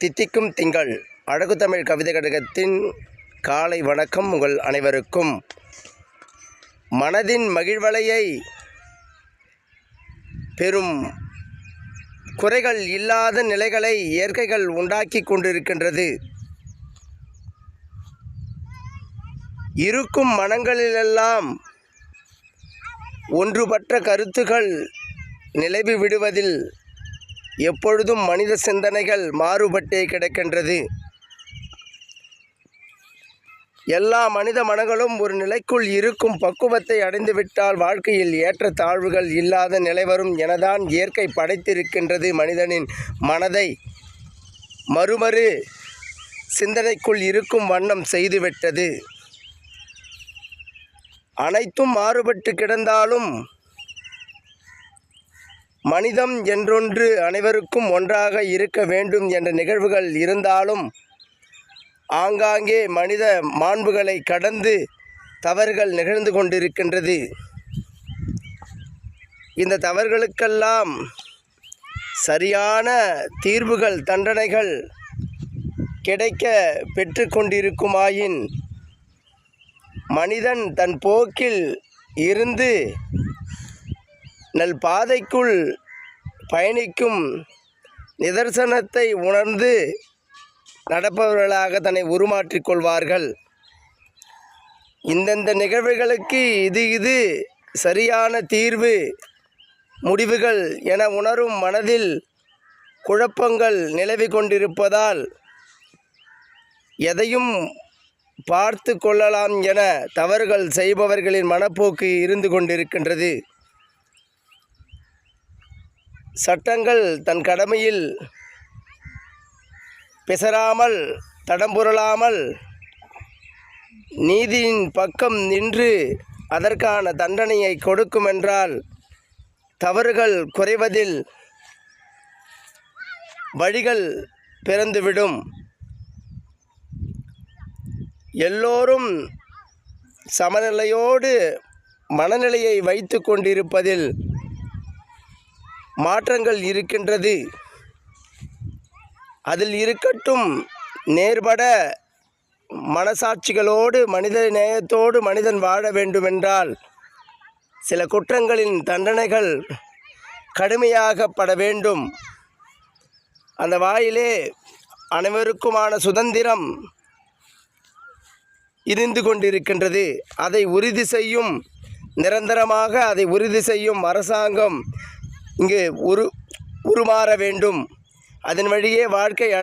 தித்திக்கும் திங்கள் அழகு தமிழ் கவிதை கழகத்தின் காலை வணக்கம். உங்கள் அனைவருக்கும் மனதின் மகிழ்வலையை பெரும் குறைகள் இல்லாத நிலைகளை இயற்கைகள் உண்டாக்கி கொண்டிருக்கின்றது. இருக்கும் மனங்களிலெல்லாம் ஒன்றுபட்ட கருத்துக்கள் நிலவி விடுவதில் எப்பொழுதும் மனித சிந்தனைகள் மாறுபட்டே கிடக்கின்றது. எல்லா மனித மனங்களும் ஒரு நிலைக்குள் இருக்கும் பக்குவத்தை அடைந்துவிட்டால் வாழ்க்கையில் ஏற்ற தாழ்வுகள் இல்லாத நிலை வரும் எனதான் இயற்கை படைத்திருக்கின்றது. மனிதனின் மனதை மறுமறு சிந்தனைக்குள் இருக்கும் வண்ணம் செய்துவிட்டது. அனைத்தும் மாறுபட்டு கிடந்தாலும் மனிதம் என்றொன்று அனைவருக்கும் ஒன்றாக இருக்க வேண்டும் என்ற நிகழ்வுகள் இருந்தாலும் ஆங்காங்கே மனித மாண்புகளை கடந்து தவறுகள் நிகழ்ந்து கொண்டிருக்கின்றது. இந்த தவறுகளுக்கெல்லாம் சரியான தீர்வுகள் தண்டனைகள் கிடைக்க பெற்று கொண்டிருக்குமாயின் மனிதன் தன் போக்கில் இருந்து நல் பாதைக்குள் பயணிக்கும் நிதர்சனத்தை உணர்ந்து நடப்பவர்களாக தன்னை உருமாற்றிக் கொள்வார்கள். இந்தந்த நிகழ்வுகளுக்கு இது சரியான தீர்வு முடிவுகள் என உணரும் மனதில் குழப்பங்கள் நிலவி கொண்டிருப்பதால் எதையும் பார்த்து கொள்ளலாம் என தவறுகள் செய்பவர்களின் மனப்போக்கு இருந்து கொண்டிருக்கின்றது. சட்டங்கள் தன் கடமையில் பிசராமல் தடம்புரளாமல் நீதியின் பக்கம் நின்று அதற்கான தண்டனையை கொடுக்குமென்றால் தவறுகள் குறைவதில் வழிகள் பிறந்துவிடும். எல்லோரும் சமநிலையோடு மனநிலையை வைத்து கொண்டிருப்பதில் மாற்றங்கள் இருக்கின்றது. அதில் இருக்கட்டும் நேர்பட மனசாட்சிகளோடு மனித நேயத்தோடு மனிதன் வாழ வேண்டுமென்றால் சில குற்றங்களின் தண்டனைகள் கடுமையாகப்பட வேண்டும். அந்த வாயிலே அனைவருக்குமான சுதந்திரம் இருந்து கொண்டிருக்கின்றது. அதை உறுதி செய்யும் நிரந்தரமாக அதை உறுதி செய்யும் அரசாங்கம் இங்கு உருமாற வேண்டும். அதன் வழியே வாழ்க்கை